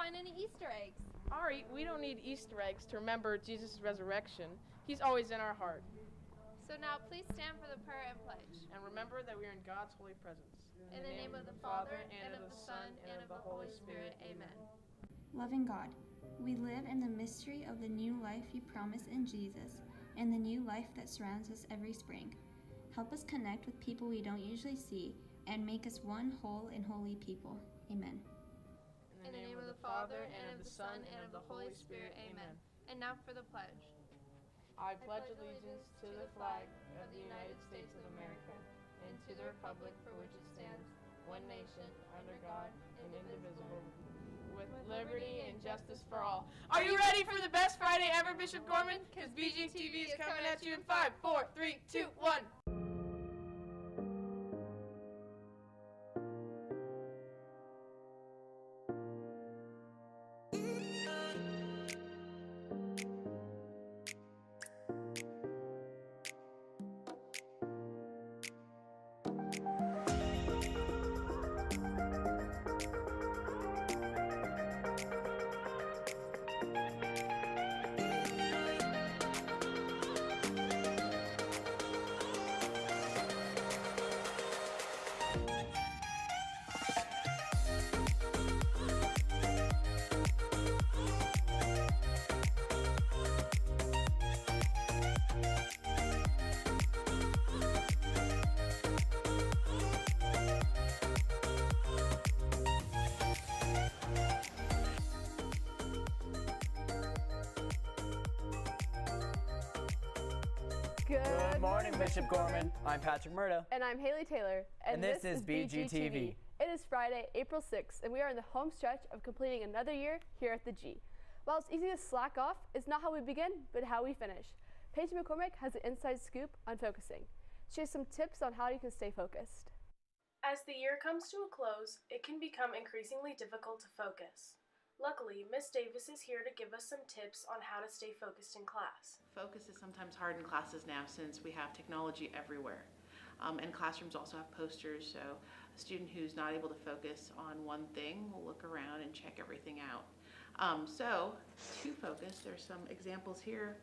find any Easter eggs. Ari, we don't need Easter eggs to remember Jesus' resurrection. He's always in our heart. So now please stand for the prayer and pledge. And remember that we are in God's holy presence. In the name of the Father, and of the Son, and of the Holy Spirit. Amen. Loving God, we live in the mystery of the new life you promise in Jesus and the new life that surrounds us every spring. Help us connect with people we don't usually see and make us one whole and holy people. Amen. In the name of the Father, and of the Son, and of the Holy Spirit. Amen. And now for the pledge. I pledge allegiance to the flag of the United States of America and to the republic for which it stands, one nation, under God, and indivisible, with liberty and justice for all. Are you ready for the best Friday ever, Bishop Gorman? Because Bgtv is coming at you in 5, 4, 3, 2, 1. Good morning, Bishop Gorman. I'm Patrick Murdo. And I'm Haley Taylor. And this is Bgtv. It is Friday, April 6th, and we are in the home stretch of completing another year here at the G. While it's easy to slack off, it's not how we begin, but how we finish. Paige McCormick has an inside scoop on focusing. She has some tips on how you can stay focused. As the year comes to a close, it can become increasingly difficult to focus. Luckily, Miss Davis is here to give us some tips on how to stay focused in class. Focus is sometimes hard in classes now since we have technology everywhere. And classrooms also have posters, so a student who's not able to focus on one thing will look around and check everything out. So to focus, there's some examples here.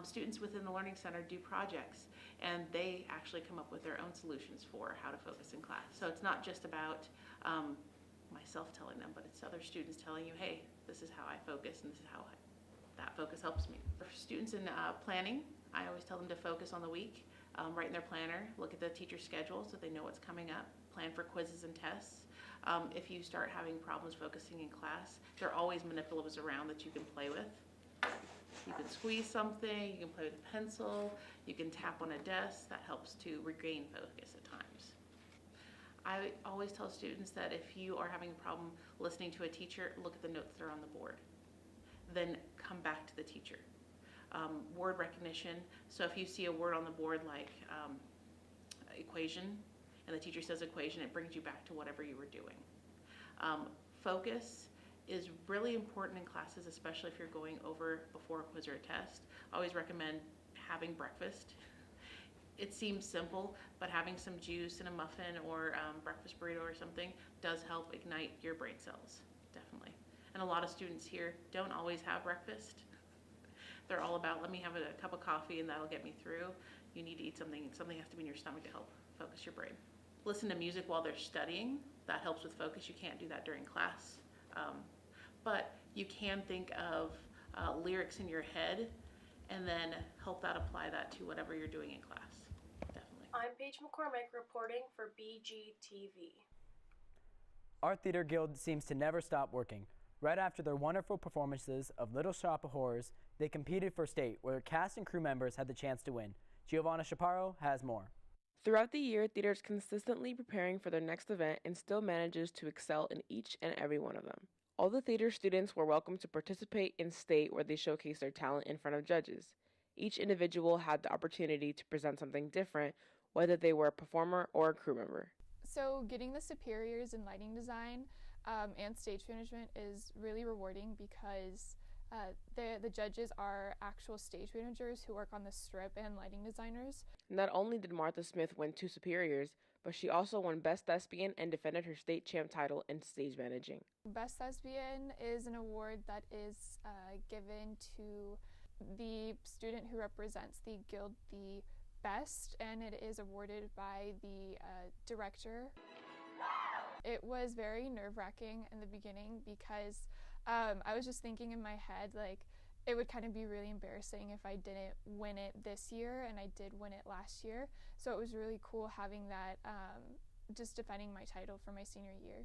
Students within the Learning Center do projects, and they actually come up with their own solutions for how to focus in class. So it's not just about myself telling them, but it's other students telling you, hey, this is how I focus and this is how that focus helps me. For students in planning, I always tell them to focus on the week, write in their planner, look at the teacher's schedule so they know what's coming up, plan for quizzes and tests. If you start having problems focusing in class, there are always manipulatives around that you can play with. You can squeeze something, you can play with a pencil, you can tap on a desk. That helps to regain focus at times. I always tell students that if you are having a problem listening to a teacher, look at the notes that are on the board. Then come back to the teacher. Word recognition, so if you see a word on the board like equation, and the teacher says equation, it brings you back to whatever you were doing. Focus is really important in classes, especially if you're going over before a quiz or a test. I always recommend having breakfast. It seems simple, but having some juice and a muffin or breakfast burrito or something does help ignite your brain cells, definitely. And a lot of students here don't always have breakfast. They're all about, let me have a cup of coffee and that'll get me through. You need to eat something. Something has to be in your stomach to help focus your brain. Listen to music while they're studying. That helps with focus. You can't do that during class. But you can think of lyrics in your head and then help that apply that to whatever you're doing in class. Definitely. I'm Paige McCormick reporting for Bgtv. Our theater guild seems to never stop working. Right after their wonderful performances of Little Shop of Horrors, they competed for state, where cast and crew members had the chance to win. Giovanna Chaparro has more. Throughout the year, theater is consistently preparing for their next event and still manages to excel in each and every one of them. All the theater students were welcome to participate in state, where they showcased their talent in front of judges. Each individual had the opportunity to present something different, whether they were a performer or a crew member. So getting the superiors in lighting design and stage management is really rewarding because the judges are actual stage managers who work on the strip and lighting designers. Not only did Martha Smith win 2 superiors, but she also won Best Thespian and defended her state champ title in stage managing. Best Thespian is an award that is given to the student who represents the guild the best, and it is awarded by the director. It was very nerve-wracking in the beginning because I was just thinking in my head, like, it would kind of be really embarrassing if I didn't win it this year, and I did win it last year. So it was really cool having that, just defending my title for my senior year.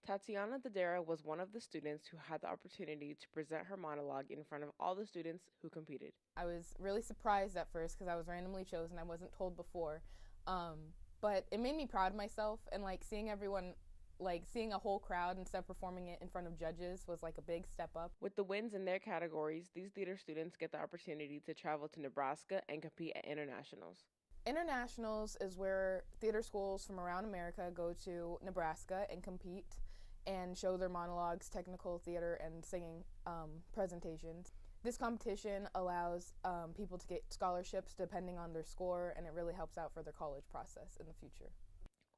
Tatiana Dadera was one of the students who had the opportunity to present her monologue in front of all the students who competed. I was really surprised at first because I was randomly chosen. I wasn't told before. But it made me proud of myself, and seeing everyone, seeing a whole crowd instead of performing it in front of judges was a big step up. With the wins in their categories, these theater students get the opportunity to travel to Nebraska and compete at internationals. Internationals is where theater schools from around America go to Nebraska and compete and show their monologues, technical theater, and singing presentations. This competition allows people to get scholarships depending on their score, and it really helps out for their college process in the future.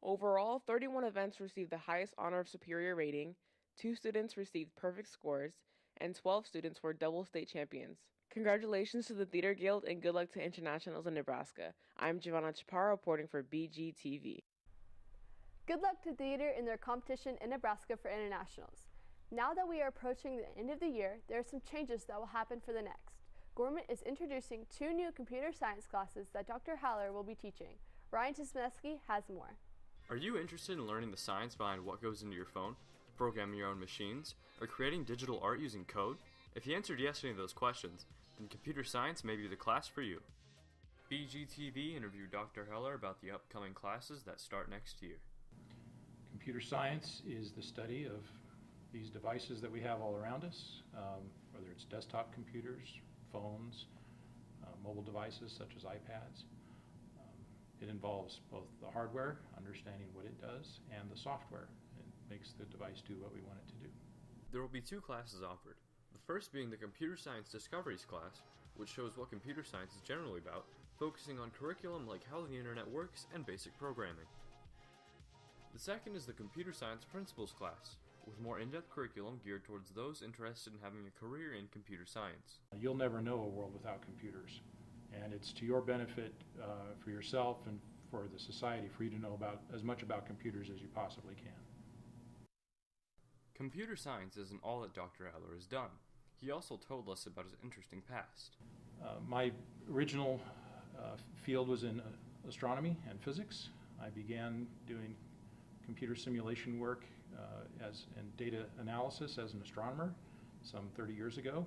Overall, 31 events received the highest honor of superior rating, 2 students received perfect scores, and 12 students were double state champions. Congratulations to the Theater Guild and good luck to internationals in Nebraska. I'm Giovanna Chaparro reporting for Bgtv. Good luck to theater in their competition in Nebraska for internationals. Now that we are approaching the end of the year, there are some changes that will happen for the next. Gorman is introducing 2 new computer science classes that Dr. Haller will be teaching. Ryan Tismaneski has more. Are you interested in learning the science behind what goes into your phone, programming your own machines, or creating digital art using code? If you answered yes to any of those questions, then computer science may be the class for you. Bgtv interviewed Dr. Heller about the upcoming classes that start next year. Computer science is the study of these devices that we have all around us, whether it's desktop computers, phones, mobile devices such as iPads. It involves both the hardware, understanding what it does, and the software. It makes the device do what we want it to do. There will be 2 classes offered. The first being the Computer Science Discoveries class, which shows what computer science is generally about, focusing on curriculum like how the internet works and basic programming. The second is the Computer Science Principles class, with more in-depth curriculum geared towards those interested in having a career in computer science. You'll never know a world without computers, and it's to your benefit for yourself and for the society for you to know as much about computers as you possibly can. Computer science isn't all that Dr. Haller has done. He also told us about his interesting past. My original field was in astronomy and physics. I began doing computer simulation work and data analysis as an astronomer some 30 years ago.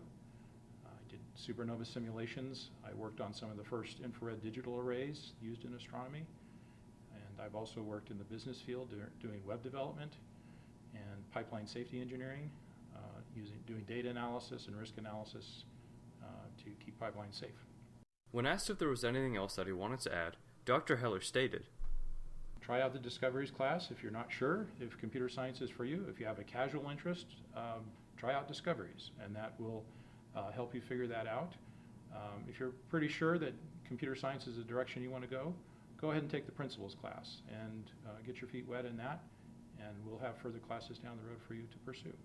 I did supernova simulations. I worked on some of the first infrared digital arrays used in astronomy. And I've also worked in the business field doing web development and pipeline safety engineering, doing data analysis and risk analysis to keep pipelines safe. When asked if there was anything else that he wanted to add, Dr. Heller stated, "Try out the Discoveries class if you're not sure if computer science is for you. If you have a casual interest, try out Discoveries, and that will help you figure that out. If you're pretty sure that computer science is the direction you want to go ahead and take the Principles class and get your feet wet in that, and we'll have further classes down the road for you to pursue."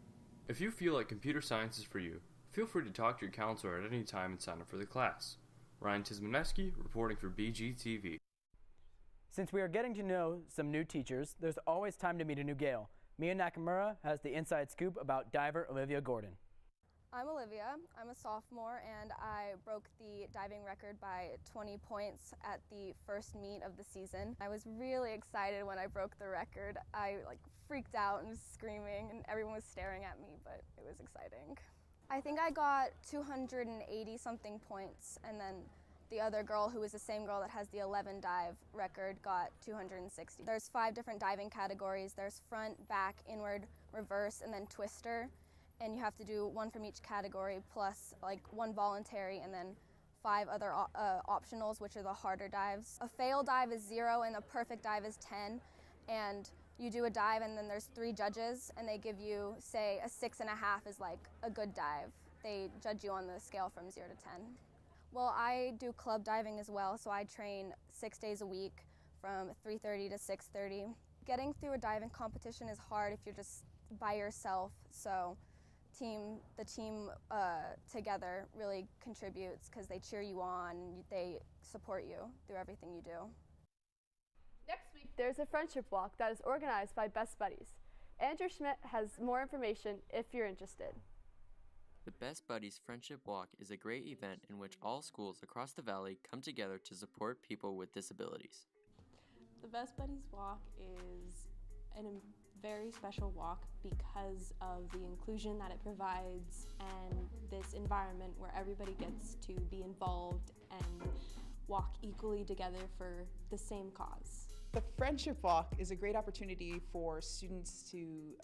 If you feel like computer science is for you, feel free to talk to your counselor at any time and sign up for the class. Ryan Tismaneski reporting for Bgtv. Since we are getting to know some new teachers, there's always time to meet a new Gale. Mia Nakamura has the inside scoop about diver Olivia Gordon. I'm Olivia. I'm a sophomore, and I broke the diving record by 20 points at the first meet of the season. I was really excited when I broke the record. I freaked out and was screaming, and everyone was staring at me, but it was exciting. I think I got 280 something points, and then the other girl, who is the same girl that has the 11 dive record, got 260. There's 5 different diving categories. There's front, back, inward, reverse, and then twister. And you have to do 1 from each category, plus 1 voluntary, and then 5 other optionals, which are the harder dives. A fail dive is 0, and a perfect dive is 10. And you do a dive, and then there's 3 judges, and they give you, say, a 6.5 is a good dive. They judge you on the scale from 0 to 10. Well, I do club diving as well, so I train 6 days a week from 3:30 to 6:30. Getting through a diving competition is hard if you're just by yourself, so the team together really contributes because they cheer you on and they support you through everything you do. Next week, there's a friendship walk that is organized by Best Buddies. Andrew Schmidt has more information if you're interested. The Best Buddies Friendship Walk is a great event in which all schools across the valley come together to support people with disabilities. The Best Buddies Walk is a very special walk because of the inclusion that it provides and this environment where everybody gets to be involved and walk equally together for the same cause. The Friendship Walk is a great opportunity for students to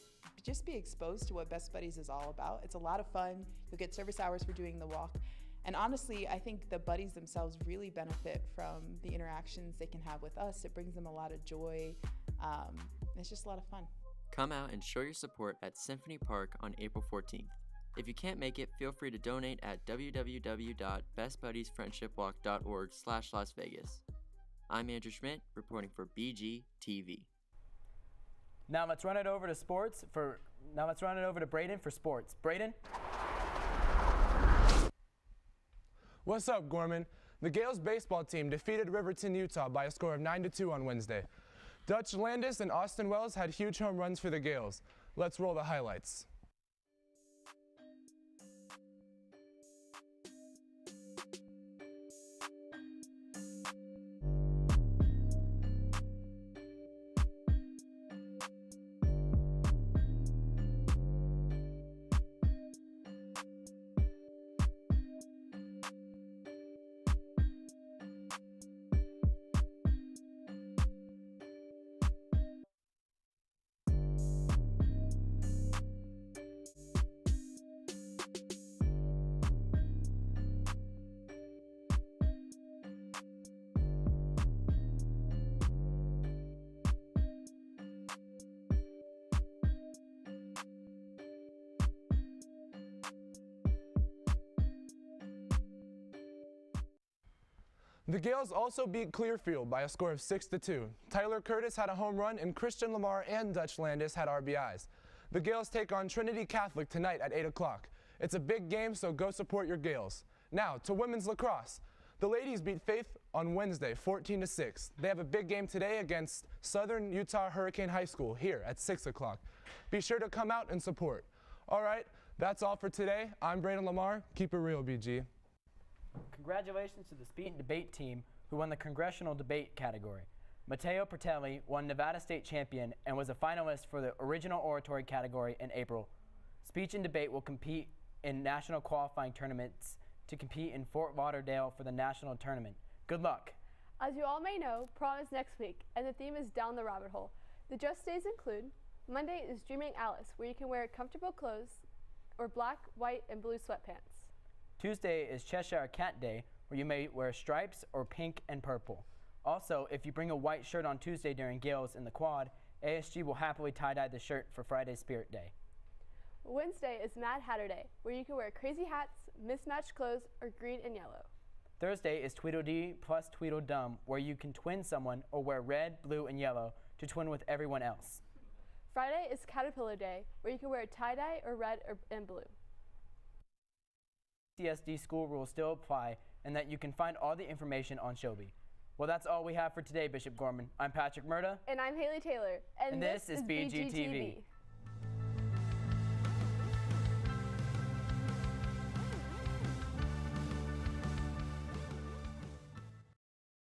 just be exposed to what Best Buddies is all about. It's a lot of fun. You'll get service hours for doing the walk. And honestly, I think the buddies themselves really benefit from the interactions they can have with us. It brings them a lot of joy. It's just a lot of fun. Come out and show your support at Symphony Park on April 14th. If you can't make it, feel free to donate at www.bestbuddiesfriendshipwalk.org/Las Vegas. I'm Andrew Schmidt, reporting for Bgtv. Now let's run it over to Braden for sports. Braden? What's up, Gorman? The Gales baseball team defeated Riverton, Utah by a score of 9-2 on Wednesday. Dutch Landis and Austin Wells had huge home runs for the Gales. Let's roll the highlights. The Gales also beat Clearfield by a score of 6-2. Tyler Curtis had a home run and Christian Lamar and Dutch Landis had RBIs. The Gales take on Trinity Catholic tonight at 8 o'clock. It's a big game, so go support your Gales. Now to women's lacrosse. The ladies beat Faith on Wednesday 14-6. They have a big game today against Southern Utah Hurricane High School here at 6 o'clock. Be sure to come out and support. All right, that's all for today. I'm Braden Lamar. Keep it real, BG. Congratulations to the speech and debate team who won the congressional debate category. Matteo Pertelli won Nevada State Champion and was a finalist for the original oratory category in April. Speech and debate will compete in national qualifying tournaments to compete in Fort Lauderdale for the national tournament. Good luck. As you all may know, prom is next week, and the theme is Down the Rabbit Hole. The dress days include: Monday is Dreaming Alice, where you can wear comfortable clothes or black, white, and blue sweatpants. Tuesday is Cheshire Cat Day, where you may wear stripes or pink and purple. Also, if you bring a white shirt on Tuesday during Gales in the quad, ASG will happily tie-dye the shirt for Friday's Spirit Day. Wednesday is Mad Hatter Day, where you can wear crazy hats, mismatched clothes, or green and yellow. Thursday is Tweedledee plus Tweedledum, where you can twin someone or wear red, blue, and yellow to twin with everyone else. Friday is Caterpillar Day, where you can wear tie-dye or red and blue. CSD school rules still apply, and that you can find all the information on Shobi. Well, that's all we have for today, Bishop Gorman. I'm Patrick Murda. And I'm Haley Taylor. And this is BGTV.